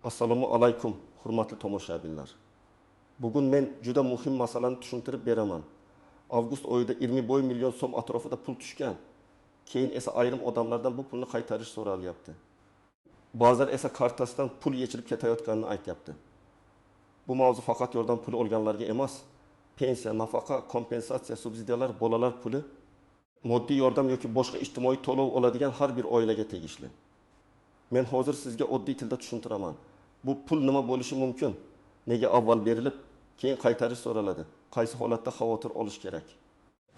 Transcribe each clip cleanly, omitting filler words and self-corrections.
Assalomu alaykum, hurmatli tomoshabinlar. Bugun men juda muhim masalani tushuntirib beraman. Avgust oyida 20 million so'm atrofida pul tushgan. Keyin esa ayrim odamlardan bu pulni qaytarish so'ralyapti. Ba'zilar esa kartasidan pul yechilib ketayotganini aytyapti. Bu mavzu faqat yordam puli olganlarga emas, pensiya, nafaqa, kompensatsiya, subsidiyalar, bolalar puli, moddiy yordam yoki boshqa ijtimoiy to'lov oladigan har bir oilaga tegishli. Men hozir sizga oddiy tilda tushuntiraman. Bu pul nima bo'lishi mumkin? Nega avval berilib, keyin qaytarish so'raladi? Qaysi holatda xavotir olish kerak?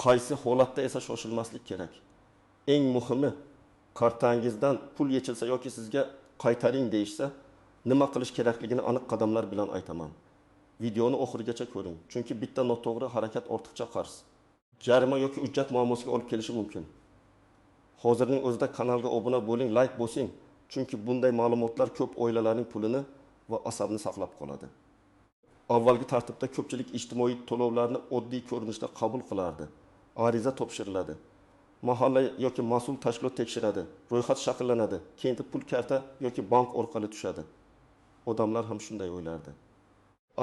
Qaysi holatda esa shoshilmaslik kerak? Eng muhimi, kartangizdan pul yechilsa yoki sizga qaytaring deyishsa, nima qilish kerakligini aniq qadamlar bilan aytaman. Videoni oxirigacha ko'ring, chunki bitta noto'g'ri harakat ortiqcha qarz, jarima yoki hujjat muammosiga olib kelishi mumkin. Hozirning o'zida kanalga obuna bo'ling, like bosing, chunki bunday ma'lumotlar ko'p oilalarning pulini va asabni saqlab qoladi. Avvalgi tartibda ko'pchilik ijtimoiy to'lovlarni oddiy ko'rinishda qabul qilardi. Ariza topshiriladi. Mahalla yoki mas'ul tashkilot tekshiradi. Ro'yxat shakllanadi. Keyin pul karta yoki bank orqali tushadi. Odamlar ham shunday o'ylardi.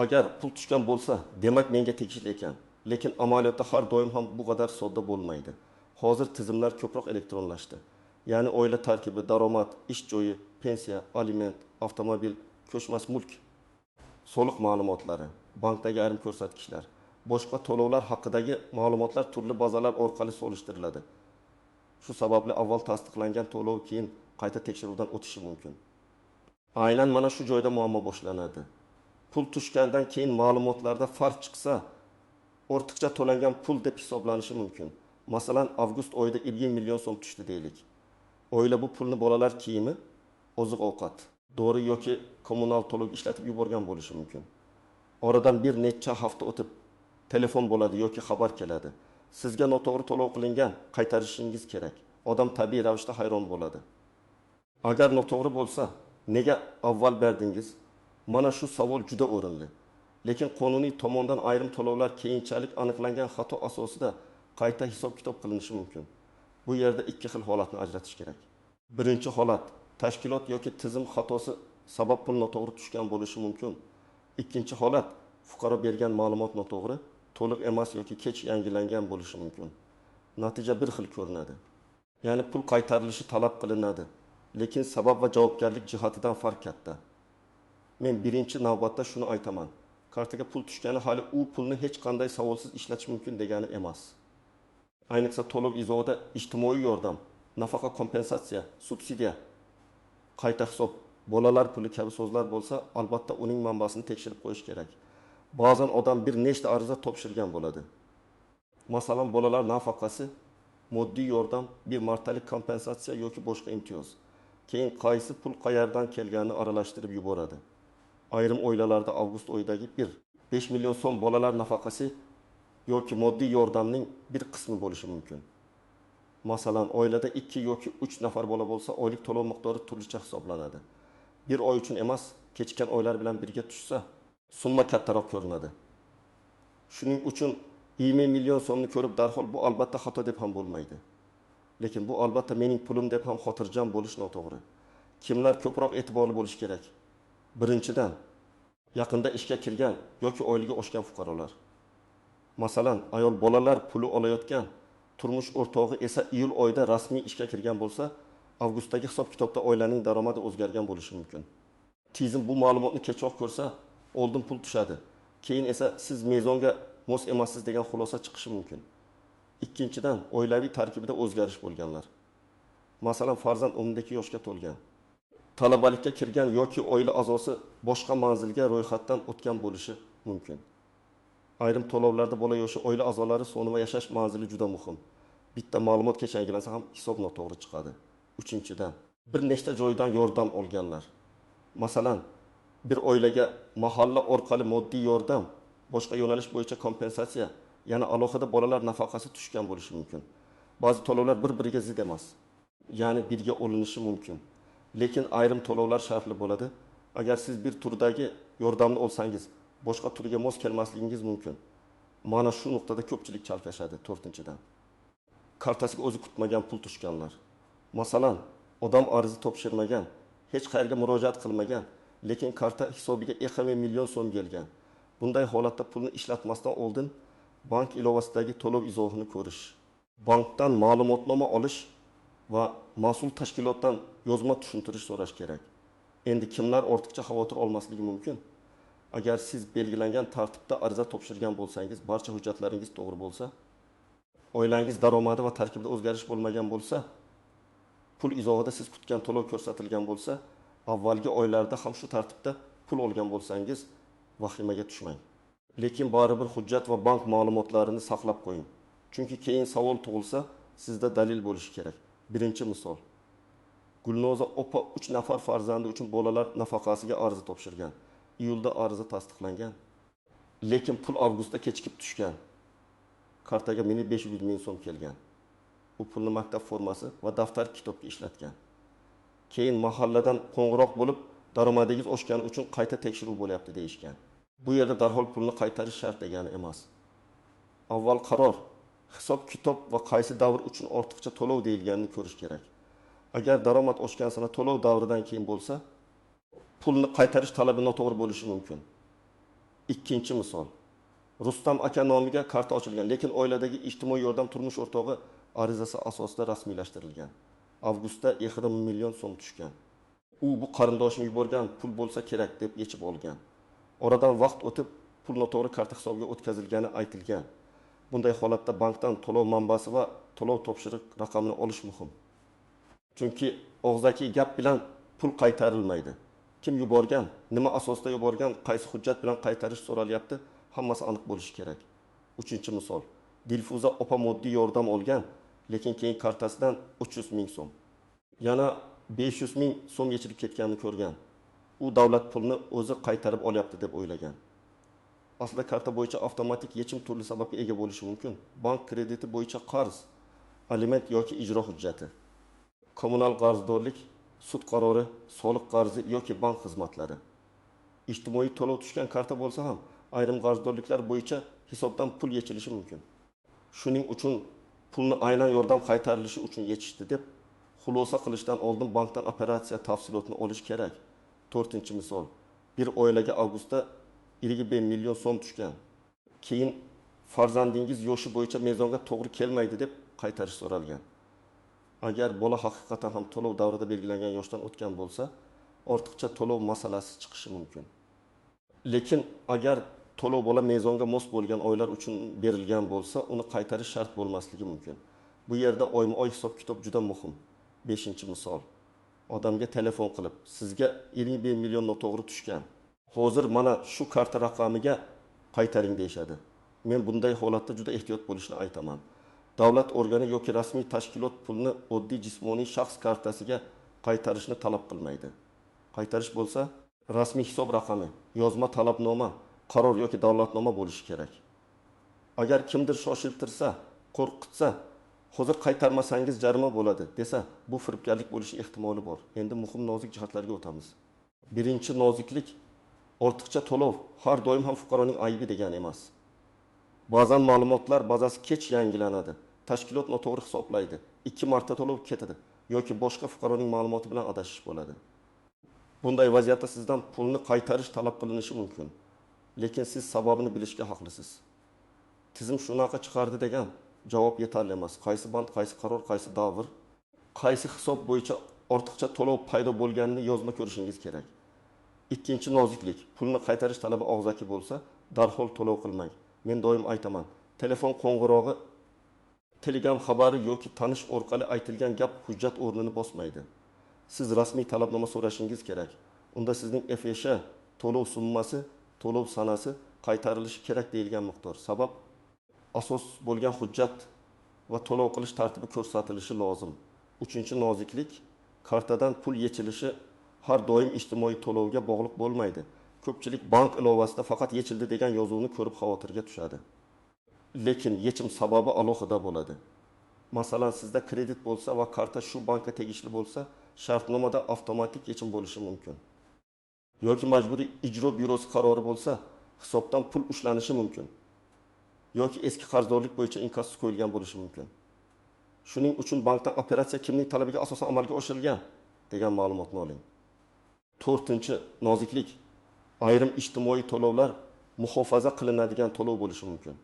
Agar pul tushgan bo'lsa, demak menga tegishli ekan. Lekin amaliyotda har doim ham bu qadar sodda bo'lmaydi. Hozir tizimlar ko'proq elektronlashdi. Ya'ni oila tarkibi, daromad, ish joyi, pensiya, aliment, avtomobil, ko'chmas mulk, soliq ma'lumotlari, bankdagi ayrim ko'rsatkichlar, boshqa to'lovlar haqidagi ma'lumotlar turli bazalar orqali solishtiriladi. Shu sababli avval tasdiqlangan to'lov keyin qayta tekshiruvdan o'tishi mumkin. Aynan mana shu joyda muammo boshlanadi. Pul tushgandan keyin ma'lumotlarda farq chiqsa, ortiqcha to'langan pul deb hisoblanishi mumkin. Masalan, avgust oyida 20 million so'm tushdi deylik. Oila bu pulni bolalar kiyimi, oziq-ovqat, dori yoki kommunal to'lov ishlatib yuborgan bo'lishi mumkin. Oradan bir necha hafta o'tib telefon bo'ladi yoki xabar keladi. Sizga noto'g'ri to'lov qilingan, qaytarishingiz kerak. Odam tabiiy ravishda hayron bo'ladi. Agar noto'g'ri bo'lsa, nega avval berdingiz? Mana shu savol juda o'rinli. Lekin qonuniy tomondan ayrim to'lovlar keyinchalik aniqlangan xato asosida qayta hisob-kitob qilinishi mumkin. Bu yerda ikki xil holatni ajratish kerak. Birinchi holat, tashkilot yoki tizim xatosi sabab pul noto'g'ri tushgan bo'lishi mumkin. Ikkinchi holat, fuqaro bergan ma'lumot noto'g'ri, to'liq emas yoki kech yangilangan bo'lishi mumkin. Natija bir xil ko'rinadi. Ya'ni pul qaytarilishi talab qilinadi, lekin sabab va javobgarlik jihatidan farq katta. Men birinchi navbatda shuni aytaman. Kartaga pul tushgani hali u pulni hech qanday savolsiz ishlatish mumkin degani emas. Ayniqsa to'lov izohida ijtimoiy yordam, nafaqa kompensatsiya, subsidiya, qayta hisob, bolalar puli kabi so'zlar bo'lsa, albatta uning manbasini tekshirib qo'yish kerak. Ba'zan odam bir nechta ariza topshirgan bo'ladi. Masalan, bolalar nafaqasi, moddiy yordam, bir martalik kompensatsiya yoki boshqa imtiyoz. Keyin qaysi pul qayerdan kelganini aralashtirib yuboradi. Ayrim oilalarda avgust oyidagi 5 million so'm bolalar nafaqasi yoki moddiy yordamning bir qismi bo'lishi mumkin. Masalan, oilada 2 yoki 3 nafar bola bo'lsa, oylik to'lov miqdori turlicha hisoblanadi. Bir oy uchun emas, kechikkan oylar bilan birga tushsa, summa kattaroq ko'rinadi. Shuning uchun 20 million so'mni ko'rib darhol bu albatta xato deb ham bo'lmaydi. Lekin bu albatta mening pulim deb ham xotirjam bo'lish noto'g'ri. Kimlar ko'proq e'tiborli bo'lish kerak? Birinchidan, yaqinda ishga kirgan yoki oyligi oshgan fuqarolar. Masalan, ayol bolalar puli olayotgan, turmush o'rtog'i esa iyul oyida rasmiy ishga kirgan bo'lsa, avgustdagi hisob-kitobda oilaning daromadi o'zgargan bo'lishi mumkin. Tizim bu ma'lumotni kechroq ko'rsa, oldin pul tushadi. Keyin esa siz mezonga mos emassiz degan xulosa chiqishi mumkin. Ikkinchidan, oilaviy tarkibida o'zgarish bo'lganlar. Masalan, farzand 12 yoshga to'lgan, talabalikka kirgan yoki oila a'zosi boshqa manzilga ro'yxatdan o'tgan bo'lishi mumkin. Ayrim to'lovlarda bola yoshi, oila a'zolari soni va yashash manzili juda muhim. Bitta ma'lumot kech yangilansa ham hisob noto'g'ri chiqadi. Uchinchidan, bir nechta joydan yordam olganlar. Masalan, bir oilaga mahalla orqali moddiy yordam, boshqa yo'nalish bo'yicha kompensatsiya, yana alohida bolalar nafaqasi tushgan bo'lishi mumkin. Ba'zi to'lovlar bir-biriga zid emas, ya'ni birga olinishi mumkin. Lekin ayrim to'lovlar shartli bo'ladi. Agar siz bir turdagi yordamni olsangiz, boshqa turga mos kelmasligingiz mumkin. Mana shu nuqtada ko'pchilik chalkashadi. 4-dan. Kartasiga o'zi kutmagan pul tushganlar. Masalan, odam ariza topshirmagan, hech qayerga murojaat qilmagan, lekin karta hisobiga 20 million so'm kelgan. Bunday holatda pulni ishlatmasdan oldin bank ilovasidagi to'lov izohini ko'rish, bankdan ma'lumotnoma olish va mas'ul tashkilotdan yozma tushuntirish so'rash kerak. Endi kimlar ortiqcha xavotir olmasligi mumkin? Agar siz belgilangan tartibda ariza topshirgan bo'lsangiz, barcha hujjatlaringiz to'g'ri bo'lsa, oilangiz daromadi va tarkibida o'zgarish bo'lmagan bo'lsa, pul izohida siz kutgan to'lov ko'rsatilgan bo'lsa, avvalgi oylarda ham shu tartibda pul olgan bo'lsangiz, vahimaga tushmang. Lekin baribir hujjat va bank ma'lumotlarini saqlab qo'ying. Chunki keyin savol tug'ilsa, sizda dalil bo'lishi kerak. Birinchi misol. Gulnoza opa 3 nafar farzandi uchun bolalar nafaqasiga ariza topshirgan. Iyulda ariza tasdiqlangan. Lekin pul avgustda kechikib tushgan. Kartaga meni 500 ming so'm kelgan. Bu pulni maktab formasi va daftar kitobga ishlatgan. Keyin mahalladan qo'ng'iroq bo'lib, daromadingiz oshgani uchun qayta tekshiruv bo'lyapti deyishgan. Bu yerda darhol pulni qaytarish shart degani emas. Avval qaror, hisob kitob va qaysi davr uchun ortiqcha to'lov deyilganini ko'rish kerak. Agar daromad oshgan sana to'lov davridan keyin bo'lsa, pulni qaytarish talabi noto'g'ri bo'lishi mumkin. Ikkinchi misol. Rustam aka nomiga karta ochilgan, lekin oiladagi ijtimoiy yordam turmush o'rtog'i arizasi asosida rasmiylashtirilgan. Avgustda 20 million so'm tushgan. U bu qarindoshim yuborgan pul bo'lsa kerak deb yechib olgan. Oradan vaqt o'tib, pul noto'g'ri karta hisobiga o'tkazilgani aytilgan. Bunday holatda bankdan to'lov manbasi va to'lov topshiriq raqamini olish muhim. Chunki og'zaki gap bilan pul qaytarilmaydi. Kim yuborgan, nima asosda yuborgan, qaysi hujjat bilan qaytarish so'ralyapti, hammasi aniq bo'lishi kerak. Uchinchi misol. Dilfuza opa moddiy yordam olgan, lekin keyin kartasidan 300 ming so'm. Yana 500 ming so'm yechilib ketganini ko'rgan. U davlat pulni o'zi qaytarib olyapti deb o'ylagan. Aslida karta bo'yicha avtomatik yechim turli sababga ega bo'lishi mumkin. Bank krediti bo'yicha qarz, aliment yoki ijro hujjati, kommunal qarzdorlik, sud qarori, soliq qarzi yoki bank xizmatlari. Ijtimoiy to'lov tushgan karta bo'lsa ham, ayrim qarzdorliklar bo'yicha hisobdan pul yechilishi mumkin. Shuning uchun pulni aynan yordam qaytarilishi uchun yechishdi deb xulosa qilishdan oldin bankdan operatsiya tafsilotini olish kerak. 4-misol. Bir oilaga avgustda 20 million so'm tushgan. Keyin farzandingiz yoshi bo'yicha mezonga to'g'ri kelmaydi deb qaytarish so'ralgan. Agar bola haqiqatan ham to'lov davrida belgilangan yoshdan o'tgan bo'lsa, ortiqcha to'lov masalasi chiqishi mumkin. Lekin agar to'lov bola mezonga mos bo'lgan oylar uchun berilgan bo'lsa, uni qaytarish shart bo'lmasligi mumkin. Bu yerda oyma-oy hisob-kitob juda muhim. 5-misol. Odamga telefon qilib, sizga 21 million noto'g'ri tushgan. Hozir mana shu karta raqamiga qaytaring deyshadi. Men bunday holatda juda ehtiyot bo'lishni aytaman. Davlat organi yoki rasmiy tashkilot pulni oddiy jismoniy shaxs kartasiga qaytarishni talab qilmaydi. Qaytarish bo'lsa, rasmiy hisob raqami, yozma talabnoma, qaror yoki davlatnoma bo'lishi kerak. Agar kimdir shoshiltirsa, qo'rqitsa, hozir qaytarmasangiz jarima bo'ladi desa, bu firibgarlik bo'lishi ehtimoli bor. Endi muhim nozik jihatlarga o'tamiz. Birinchi noziklik, ortiqcha to'lov har doim ham fuqaroning aybi degani emas. Ba'zan ma'lumotlar bazasi kech yangilanadi. Tashkilot noto'g'ri hisoblaydi. 2 marta to'lov ketadi yoki boshqa fuqaroning ma'lumoti bilan adashish bo'ladi. Bunday vaziyatda sizdan pulni qaytarish talab qilinishi mumkin. Lekin siz sababini bilishga haqlisiz. Tizim shunaqa chiqardi degan javob yetarli emas. Qaysi band, qaysi qaror, qaysi davr, qaysi hisob bo'yicha ortiqcha to'lov paydo bo'lganini yozma ko'rishingiz kerak. Ikkinchi noziklik, pulni qaytarish talabi og'zaki bo'lsa, darhol to'lov qilmang. Men doim aytaman, telefon qo'ng'irog'i, telegram xabari yoki tanish orqali aytilgan gap hujjat o'rnini bosmaydi. Siz rasmiy talabnoma so'rashingiz kerak. Unda sizning FYШ, to'lov summasi, to'lov sanasi qaytarilishi kerak deyilgan miqdor. Sabab asos bo'lgan hujjat va to'lov qilish tartibi ko'rsatilishi lozim. Uchinchi noziklik, kartadan pul yechilishi har doim ijtimoiy to'lovga bog'liq bo'lmaydi. Ko'pchilik bank ilovasida faqat yechildi degan yozuvni ko'rib xavotirga tushadi. Lekin yechim sababi alohida bo'ladi. Masalan, sizda kredit bo'lsa va karta shu bankka tegishli bo'lsa, shartnomada avtomatik yechim bo'lishi mumkin. Yoki majburiy ijro byurosi qarori bo'lsa, hisobdan pul ushlanishi mumkin. Yoki eski qarzdorlik bo'yicha inkasso qo'yilgan bo'lishi mumkin. Shuning uchun bankdan operatsiya kimning talabiga asosan amalga oshirilgan degan ma'lumotni oling. To'rtinchi noziklik. Ayrim ijtimoiy to'lovlar muhofaza qilinadigan to'lov bo'lishi mumkin.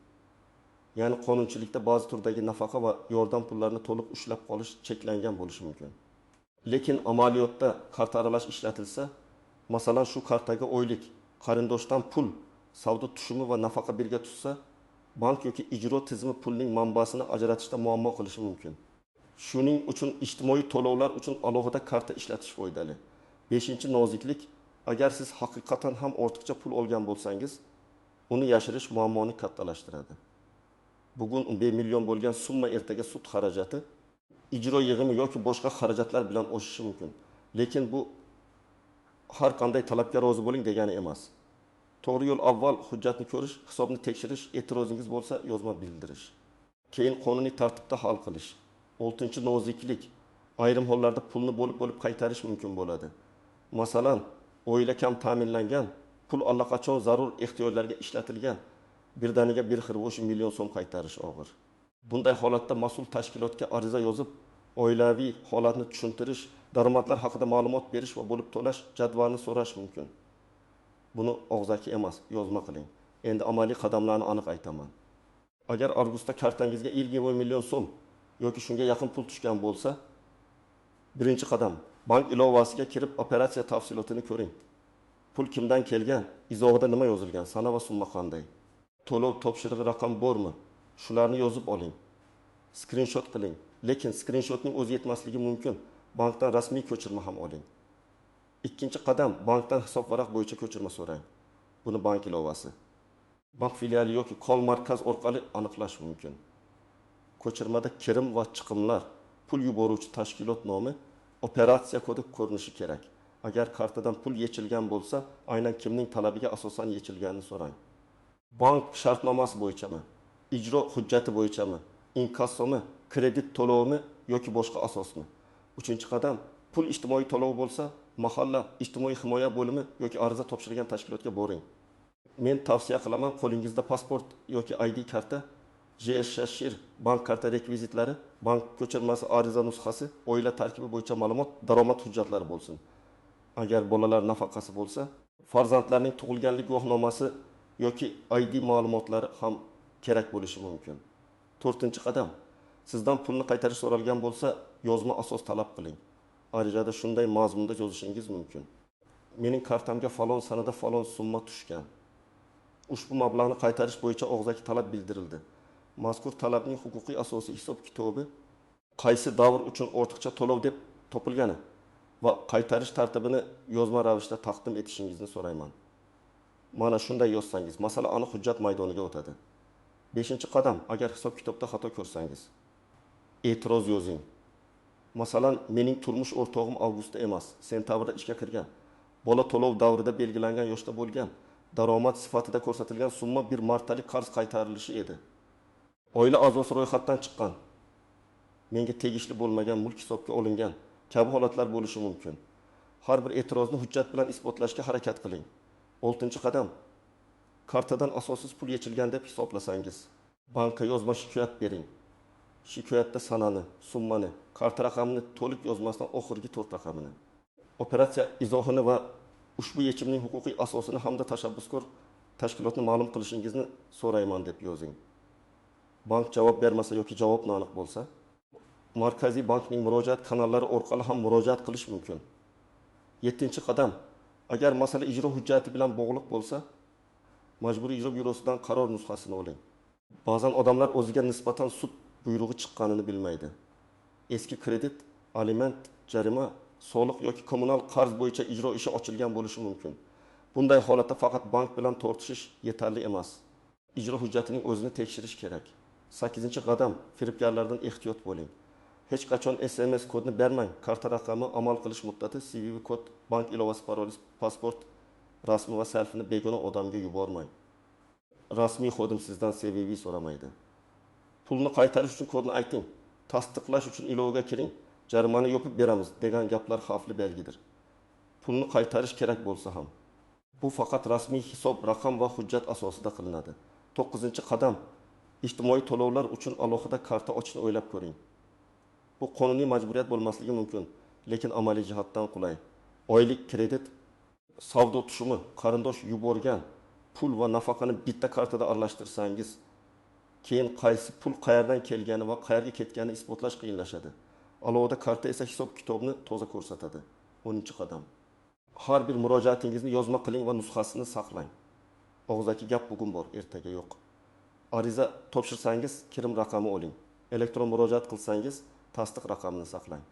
Ya'ni qonunchilikda ba'zi turdagi nafaqa va yordam pullarini to'liq ushlab qolish cheklangan bo'lishi mumkin. Lekin amaliyotda karta aralash ishlatilsa, masalan shu kartaga oylik qarindoshdan pul, savdo tushumi va nafaqa birga tushsa, bank yoki ijro tizimi pulning manbasini ajratishda muammo qilishi mumkin. Shuning uchun ijtimoiy to'lovlar uchun alohida karta ishlatish foydali. 5-noziklik. Agar siz haqiqatan ham ortiqcha pul olgan bo'lsangiz, uni yashirish muammoni kattalashtiradi. Bugun bemilyon bo'lgan summa ertaga sud xarajati, ijro yig'imi yoki boshqa xarajatlar bilan oshishi mumkin. Lekin bu har qanday talabga rozi bo'ling degani emas. To'g'ri yo'l avval hujjatni ko'rish, hisobni tekshirish, e'tirozingiz bo'lsa yozma bildirish. Keyin qonuniy tartibda hal qilish. 6-noziklik. Ayrim hollarda pulni bo'lib qaytarish mumkin bo'ladi. Masalan, oila kam ta'minlangan, pul allaqachon zarur ehtiyojlarga ishlatilgan, birdaniga bir xil 1 million so'm qaytarish og'ir. Bunday holatda mas'ul tashkilotga ariza yozib, oilaviy holatni tushuntirish, daromadlar haqida ma'lumot berish va bo'lib to'lash jadvalini so'rash mumkin. Buni og'zaki emas, yozma qiling. Endi amaliy qadamlarni aniq aytaman. Agar avgustda kartangizga 20 million so'm yoki shunga yaqin pul tushgan bo'lsa, birinchi qadam bank ilovasiga kirib operatsiya tafsilotini ko'ring. Pul kimdan kelgan, izohida nima yozilgan, sana va summa qanday, to'lov topshirig'i raqam bormi? Shularni yozib oling. Screenshot qiling. Lekin screenshotning o'zi yetmasligi mumkin. Bankdan rasmiy ko'chirma ham oling. Ikkinchi qadam, bankdan hisob varaq bo'yicha ko'chirma so'rang. Buni bank ilovasi, bank filiali yoki kol markaz orqali aniqlash mumkin. Ko'chirmada kirim va chiqimlar, pul yuboruvchi tashkilot nomi, operatsiya kodi ko'rinishi kerak. Agar kartadan pul yechilgan bo'lsa, aynan kimning talabiga asosan yechilganini so'rang. Bank shartnomasi bo'yichami, ijro hujjati bo'yichami, inkassomi, kredit to'lovimi yoki boshqa asosmi? 3-qadam, pul ijtimoiy to'lov bo'lsa, mahalla ijtimoiy himoya bo'limi yoki ariza topshirgan tashkilotga boring. Men tavsiya qilaman, qo'lingizda pasport yoki ID karta, JSHIR bank karta rekvizitlari, bank ko'chirmasi ariza nusxasi, oila tarkibi bo'yicha ma'lumot, daromad hujjatlari bo'lsin. Agar bolalar nafaqasi bo'lsa, farzandlarning tug'ilganlik guvohnomasi yoki ID ma'lumotlari ham kerak bo'lishi mumkin. 4-qadam, sizdan pulni qaytarish so'ralgan bo'lsa, yozma asos talab qiling. Arizada shunday mazmunda yozishingiz mumkin. Mening kartamga falon sanada falon summa tushgan. Ushbu mablag'ni qaytarish bo'yicha og'zaki talab bildirildi. Mazkur talabning huquqiy asosi hisob kitobi, qaysi davr uchun ortiqcha to'lov deb topilgani va qaytarish tartibini yozma ravishda taqdim etishingizni so'rayman. Mana shunday yozsangiz, masala aniq hujjat maydoniga o'tadi. 5-qadam, agar hisob kitobda xato ko'rsangiz, e'tiroz yozing. Masalan, mening turmush o'rtog'im avgustda emas, sentabrda ishga kirgan. Bola to'lov davrida belgilangan yoshda bo'lgan. Daromad sifatida ko'rsatilgan summa bir martalik qarz qaytarilishi edi. Oila a'zosi ro'yxatdan chiqqan. Menga tegishli bo'lmagan mulk hisobga olingan kabi holatlar bo'lishi mumkin. Har bir e'tirozni hujjat bilan isbotlashga harakat qiling. 6-qadam, kartadan asossiz pul yechilgan deb hisoblasangiz, bankka yozma shikoyat bering. Shikoyatda sanani, summani, karta raqamini to'liq yozmasdan oxirgi 4 raqamini, operatsiya izohini va ushbu yechimning huquqiy asosini hamda tashabbuskor tashkilotni ma'lum qilishingizni so'rayman deb yozing. Bank javob bermasa yoki javob noaniq bo'lsa, markaziy bankning murojaat kanallari orqali ham murojaat qilish mumkin. 7-qadam, agar masala ijro hujjati bilan bog'liq bo'lsa, majburiy ijro byurosidan qaror nusxasini oling. Ba'zan odamlar o'ziga nisbatan sud buyrug'i chiqqanini bilmaydi. Eski kredit, aliment, jarima, soliq yoki kommunal qarz bo'yicha ijro ishi ochilgan bo'lishi mumkin. Bunday holatda faqat bank bilan tortishish yetarli emas. Ijro hujjatining o'zini tekshirish kerak. 8-qadam, firibgarlardan ehtiyot bo'ling. Hech qachon SMS kodni bermang. Karta raqami, amal qilish muddati, CVV kod, bank ilovasi, parolis, pasport rasmi va selfini begona odamga yubormang. Rasmiy xodim sizdan CVV so'ramaydi. Pulni qaytarish uchun kodni ayting. Tasdiqlash uchun ilovaga kiring. Jarimani yopib beramiz degan gaplar xavfli belgidir. Pulni qaytarish kerak bo'lsa ham, bu faqat rasmiy hisob, raqam va hujjat asosida qilinadi. 9-qadam, ijtimoiy to'lovlar uchun alohida karta ochishni o'ylab ko'ring. Bu qonuniy majburiyat bo'lmasligi mumkin, lekin amaliy jihatdan qulay. Oylik kredit, savdo tushumi, qarindosh yuborgan pul va nafaqani bitta kartada aralashtirsangiz, keyin qaysi pul qayerdan kelgani va qayerga ketganini isbotlash qiyinlashadi. Alohida karta esa hisob kitobni to'g'ri ko'rsatadi. 10-qadam. Har bir murojaatingizni yozma qiling va nusxasini saqlang. Og'zaki gap bugun bor, ertaga yo'q. Ariza topshirsangiz, kirim raqami oling. Elektron murojaat qilsangiz, tasdiq raqamini saqlang.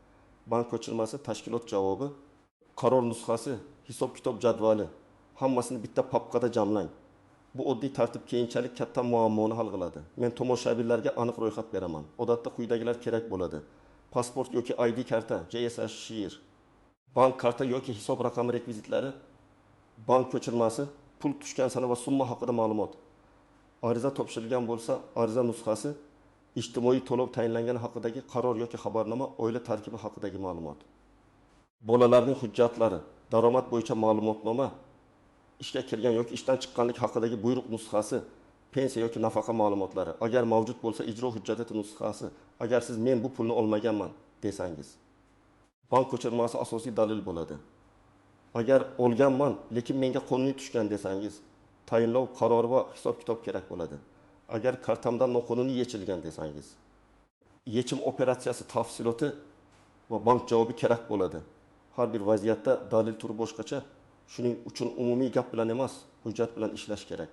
Bank ko'chirmasi, tashkilot javobi, qaror nusxasi, hisob kitob jadvali, hammasini bitta papkada jamlang. Bu oddiy tartib keyinchalik katta muammoni hal qiladi. Men tomoshabinlarga aniq ro'yxat beraman. Odatda quyidagilar kerak bo'ladi. Pasport yoki ID karta, JSH shir, bank karta yoki hisob raqami rekvizitlari, bank ko'chirmasi, pul tushgan sana va summa haqida ma'lumot. Ariza topshirilgan bo'lsa, ariza nusxasi, ijtimoiy to'lov tayinlangani haqidagi qaror yoki xabarnoma, oila tarkibi haqidagi ma'lumot. Bolalarning hujjatlari, daromad bo'yicha ma'lumotnoma, ishga kirgan yoki ishdan chiqqanlik haqidagi buyruq nusxasi, pensiya yoki nafaqa ma'lumotlari, agar mavjud bo'lsa ijro hujjati nusxasi, agar siz men bu pulni olmaganman desangiz. Bank ko'chirmasi asosiy dalil bo'ladi. Agar olganman, lekin menga qonuniy tushgan desangiz, tayinlov qarori va hisob kitob kerak bo'ladi. Agar kartamdan noqonuniy yechilgan desangiz, yechim operatsiyasi tafsiloti va bank javobi kerak bo'ladi. Har bir vaziyatda dalil turi boshqacha. Shuning uchun umumiy gap bilan emas, hujjat bilan ishlash kerak.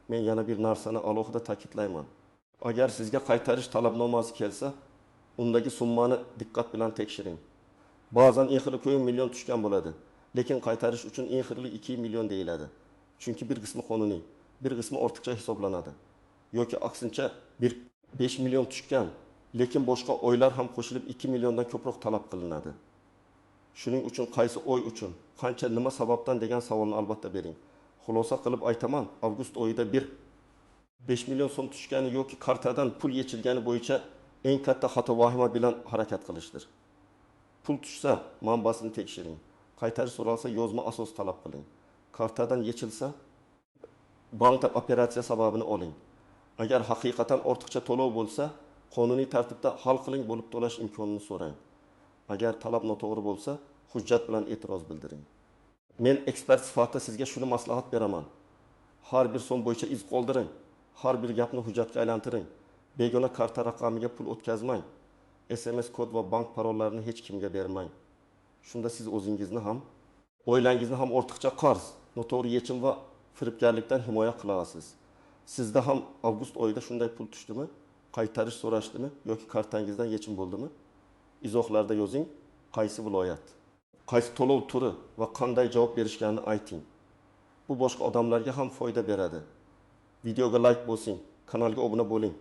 Men yana bir narsani alohida ta'kidlayman. Agar sizga qaytarish talabnomasi kelsa, undagi summani diqqat bilan tekshiring. Ba'zan eng xili ko'yin million tushgan bo'ladi, lekin qaytarish uchun eng xili 2 million deyiladi. Chunki bir qismi qonuniy, bir qismi ortiqcha hisoblanadi. Yoki aksincha 5 million tushgan, lekin boshqa oylar ham qo'shilib 2 milliondan ko'proq talab qilinadi. Shuning uchun qaysi oy uchun, qancha nima sababdan degan savolni albatta bering. Xulosa qilib aytaman, avgust oyida 5 million so'm tushgani yoki kartadan pul yechilgani bo'yicha eng katta xato vahima bilan harakat qilishdir. Pul tushsa, manbasini tekshiring. Qaytarish so'ralsa, yozma asos talab qiling. Kartadan yechilsa, bank operatsiya sababini oling. Agar haqiqatan ortiqcha to'lov bo'lsa, qonuniy tartibda hal qiling bo'lib to'lash imkonini so'rang. Agar talab noto'g'ri bo'lsa, hujjat bilan e'tiroz bildiring. Men ekspert sifatida sizga shuni maslahat beraman. Har bir so'm bo'yicha iz qoldiring. Har bir gapni hujjatga aylantiring. Begona karta raqamiga pul o'tkazmang. SMS kod va bank parollarini hech kimga bermang. Shunda siz o'zingizni ham, oilangizni ham ortiqcha qarz, noto'g'ri yechim va firibgarlikdan himoya qilasiz. Sizda ham avgust oyida shunday pul tushdimi? Qaytarish so'rashdimi yoki kartangizdan yechim bo'ldimi? Izohlarda yozing, qaysi viloyat, qaysi to'lov turi va qanday javob berishganini ayting. Bu boshqa odamlarga ham foyda beradi. Videoga like bosing, kanalga obuna bo'ling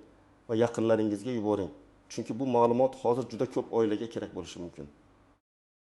va yaqinlaringizga yuboring. Chunki bu ma'lumot hozir juda ko'p oilaga kerak bo'lishi mumkin.